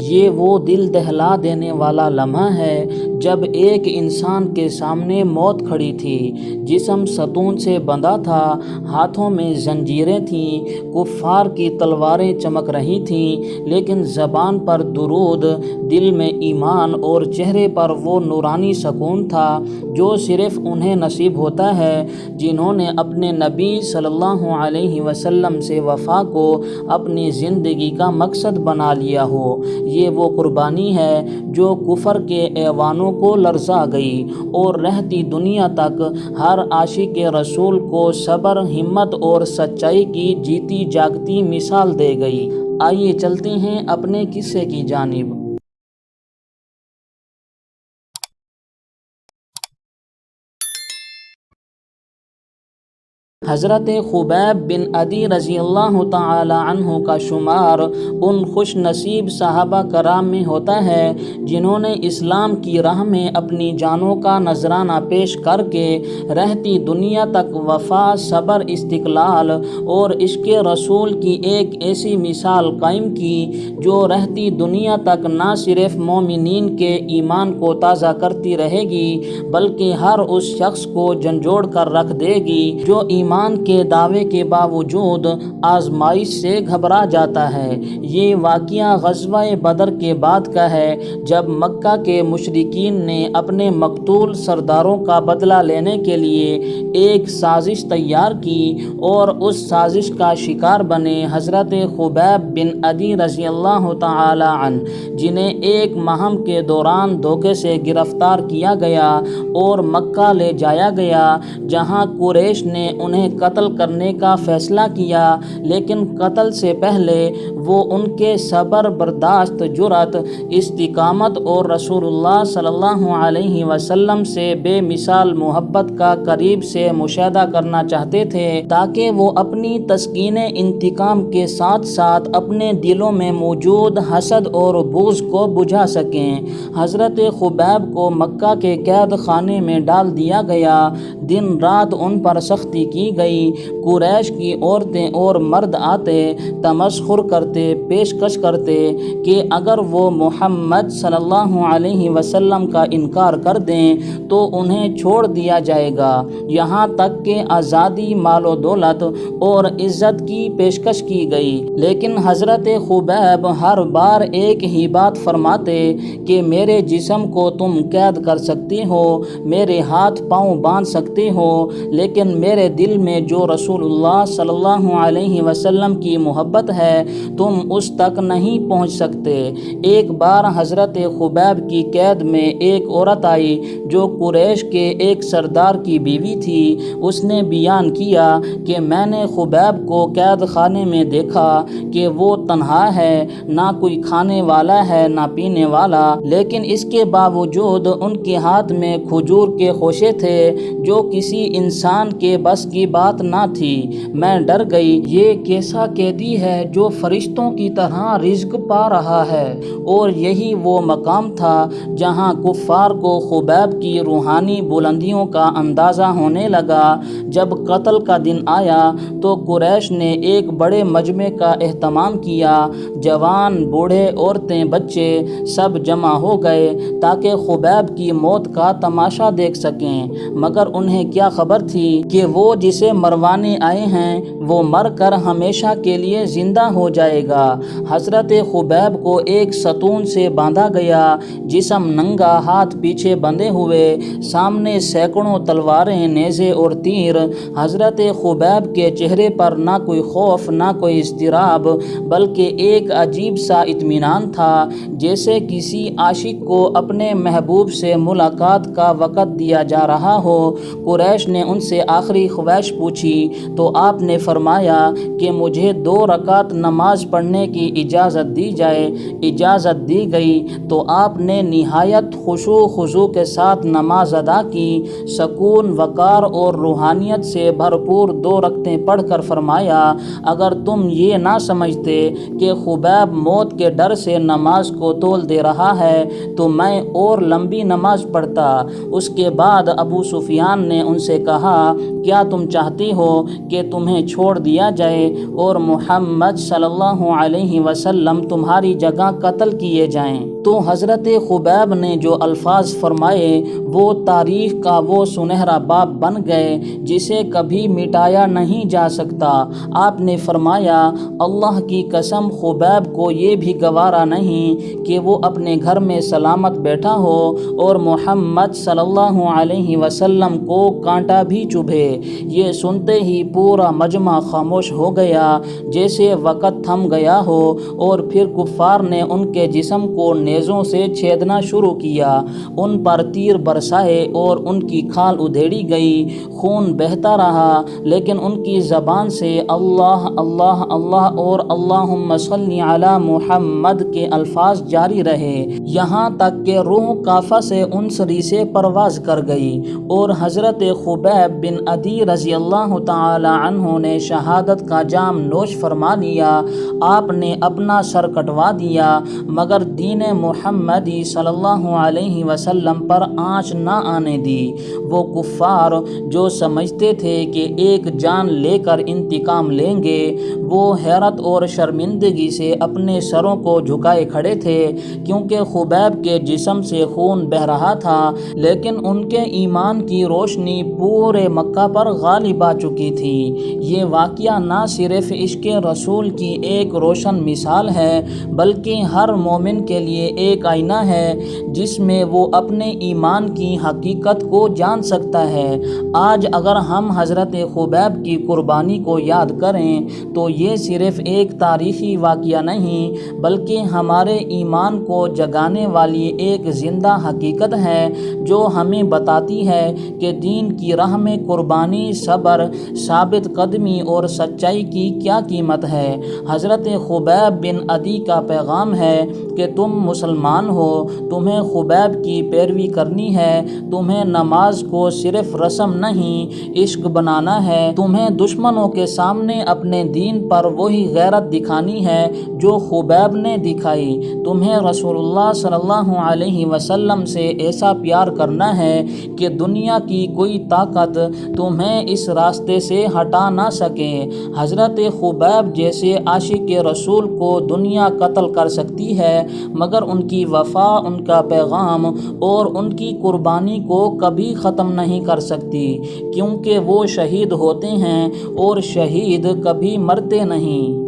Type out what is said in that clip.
یہ وہ دل دہلا دینے والا لمحہ ہے جب ایک انسان کے سامنے موت کھڑی تھی، جسم ستون سے بندھا تھا، ہاتھوں میں زنجیریں تھیں، کفار کی تلواریں چمک رہی تھیں، لیکن زبان پر درود، دل میں ایمان اور چہرے پر وہ نورانی سکون تھا جو صرف انہیں نصیب ہوتا ہے جنہوں نے اپنے نبی صلی اللہ علیہ وسلم سے وفا کو اپنی زندگی کا مقصد بنا لیا ہو۔ یہ وہ قربانی ہے جو کفر کے ایوانوں کو لرزا گئی اور رہتی دنیا تک ہر عاشق رسول کو صبر، ہمت اور سچائی کی جیتی جاگتی مثال دے گئی۔ آئیے چلتے ہیں اپنے قصے کی جانب۔ حضرت خبیب بن عدی رضی اللہ تعالی عنہ کا شمار ان خوش نصیب صحابہ کرام میں ہوتا ہے جنہوں نے اسلام کی راہ میں اپنی جانوں کا نذرانہ پیش کر کے رہتی دنیا تک وفا، صبر، استقلال اور عشق رسول کی ایک ایسی مثال قائم کی جو رہتی دنیا تک نہ صرف مومنین کے ایمان کو تازہ کرتی رہے گی بلکہ ہر اس شخص کو جھنجھوڑ کر رکھ دے گی جو ایمان کے دعوے کے باوجود آزمائش سے گھبرا جاتا ہے۔ یہ واقعہ غزوہ بدر کے بعد کا ہے جب مکہ کے مشرکین نے اپنے مقتول سرداروں کا بدلہ لینے کے لیے ایک سازش تیار کی اور اس سازش کا شکار بنے حضرت خبیب بن عدی رضی اللہ تعالی عنہ، جنہیں ایک مہم کے دوران دھوکے سے گرفتار کیا گیا اور مکہ لے جایا گیا جہاں قریش نے انہیں قتل کرنے کا فیصلہ کیا، لیکن قتل سے پہلے وہ ان کے صبر، برداشت، جرأت، استقامت اور رسول اللہ صلی اللہ علیہ وسلم سے بے مثال محبت کا قریب سے مشاہدہ کرنا چاہتے تھے تاکہ وہ اپنی تسکین انتقام کے ساتھ ساتھ اپنے دلوں میں موجود حسد اور بغض کو بجھا سکیں۔ حضرت خبیب کو مکہ کے قید خانے میں ڈال دیا گیا، دن رات ان پر سختی کی گئی۔ قریش کی عورتیں اور مرد آتے، تمسخر کرتے، پیشکش کرتے کہ اگر وہ محمد صلی اللہ علیہ وسلم کا انکار کر دیں تو انہیں چھوڑ دیا جائے گا، یہاں تک کہ آزادی، مال و دولت اور عزت کی پیشکش کی گئی۔ لیکن حضرت خبیب ہر بار ایک ہی بات فرماتے کہ میرے جسم کو تم قید کر سکتے ہو، میرے ہاتھ پاؤں باندھ سکتے ہو، لیکن میرے دل میں جو رسول اللہ صلی اللہ علیہ وسلم کی محبت ہے تم اس تک نہیں پہنچ سکتے۔ ایک بار حضرت خبیب کی قید میں ایک عورت آئی جو قریش کے ایک سردار کی بیوی تھی۔ اس نے بیان کیا کہ میں نے خبیب کو قید خانے میں دیکھا کہ وہ تنہا ہے، نہ کوئی کھانے والا ہے نہ پینے والا، لیکن اس کے باوجود ان کے ہاتھ میں کھجور کے خوشے تھے جو کسی انسان کے بس کی بات نہ تھی۔ میں ڈر گئی، یہ کیسا قیدی ہے جو فرشتوں کی طرح رزق پا رہا ہے؟ اور یہی وہ مقام تھا جہاں کفار کو خبیب کی روحانی بلندیوں کا اندازہ ہونے لگا۔ جب قتل کا دن آیا تو قریش نے ایک بڑے مجمع کا اہتمام کیا۔ جوان، بوڑھے، عورتیں، بچے سب جمع ہو گئے تاکہ خبیب کی موت کا تماشا دیکھ سکیں، مگر انہیں کیا خبر تھی کہ وہ جسے مروانے آئے ہیں وہ مر کر ہمیشہ کے لیے زندہ ہو جائے گا۔ حضرت خبیب کو ایک ستون سے باندھا گیا، جسم ننگا، ہاتھ پیچھے بندھے ہوئے، سامنے سینکڑوں تلواریں، نیزے اور تیر۔ حضرت خبیب کے چہرے پر نہ کوئی خوف، نہ کوئی اضطراب، بلکہ ایک عجیب سا اطمینان تھا، جیسے کسی عاشق کو اپنے محبوب سے ملاقات کا وقت دیا جا رہا ہو۔ قریش نے ان سے آخری خواہش پوچھی تو آپ نے فرمایا کہ مجھے 2 رکعت نماز پڑھنے کی اجازت دی جائے۔ اجازت دی گئی تو آپ نے نہایت خشوع خضوع کے ساتھ نماز ادا کی، سکون، وقار اور روحانیت سے بھرپور 2 رکعتیں پڑھ کر فرمایا، اگر تم یہ نہ سمجھتے کہ خبیب موت کے ڈر سے نماز کو تول دے رہا ہے تو میں اور لمبی نماز پڑھتا۔ اس کے بعد ابو سفیان نے ان سے کہا، کیا تم چاہتے ہو کہ تمہیں چھوڑ دیا جائے اور محمد صلی اللہ علیہ وسلم تمہاری جگہ قتل کیے جائیں۔ تو حضرت خبیب نے جو الفاظ فرمائے وہ تاریخ کا وہ سنہرا باب بن گئے جسے کبھی مٹایا نہیں جا سکتا۔ آپ نے فرمایا، اللہ کی قسم خبیب کو یہ بھی گوارا نہیں کہ وہ اپنے گھر میں سلامت بیٹھا ہو اور محمد صلی اللہ علیہ وسلم کو کانٹا بھی چبھے۔ یہ سنتے ہی پورا مجمع خاموش ہو گیا جیسے وقت تھم گیا ہو، اور پھر کفار نے ان کے جسم کو نیزوں سے چھیدنا شروع کیا، ان پر تیر برسائے اور ان کی کھال ادھیڑی گئی، خون بہتا رہا، لیکن ان کی زبان سے اللہ اللہ اللہ اور اللہم صلی علی محمد کے الفاظ جاری رہے، یہاں تک کہ روح کعبہ سے انصری سے پرواز کر گئی، اور حضرت خبیب بن عدی رضی اللہ تعالی عنہ نے شہادت کا جام نوش فرما لیا۔ آپ نے اپنا سر کٹوا دیا، مگر دین محمدی صلی اللہ علیہ وسلم پر آنچ نہ آنے دی۔ وہ کفار جو سمجھتے تھے کہ ایک جان لے کر انتقام لیں گے، وہ حیرت اور شرمندگی سے اپنے سروں کو جھکائے کھڑے تھے، کیونکہ خبیب کے جسم سے خون بہہ رہا تھا، لیکن ان کے ایمان کی روشنی پورے مکہ پر غالب آ چکی تھی۔ یہ واقعہ نہ صرف عشق رسول کی ایک روشن مثال ہے، بلکہ ہر مومن کے لیے ایک آئینہ ہے جس میں وہ اپنے ایمان کی حقیقت کو جان سکتا ہے۔ آج اگر ہم حضرت خبیب کی قربانی کو یاد کریں تو یہ صرف ایک تاریخی واقعہ نہیں، بلکہ ہمارے ایمان کو جگانے والی ایک زندہ حقیقت ہے جو ہمیں بتاتی ہے کہ دین کی راہ میں قربانی، صبر، ثابت قدمی اور سچائی کی کیا قیمت ہے۔ حضرت خبیب بن عدی کا پیغام ہے کہ تم مسلمان ہو، تمہیں خبیب کی پیروی کرنی ہے، تمہیں نماز کو صرف رسم نہیں عشق بنانا ہے، تمہیں دشمنوں کے سامنے اپنے دین پر وہی غیرت دکھانی ہے جو خبیب نے دکھائی، تمہیں رسول اللہ صلی اللہ علیہ وسلم سے ایسا پیار کرنا ہے کہ دنیا کی کوئی طاقت تمہیں اس راستے سے ہٹا نہ سکے۔ حضرت خبیب جیسے عاشق رسول کو دنیا قتل کر سکتی ہے، مگر ان کی وفا، ان کا پیغام اور ان کی قربانی کو کبھی ختم نہیں کر سکتی، کیونکہ وہ شہید ہوتے ہیں اور شہید کبھی مرتے نہیں۔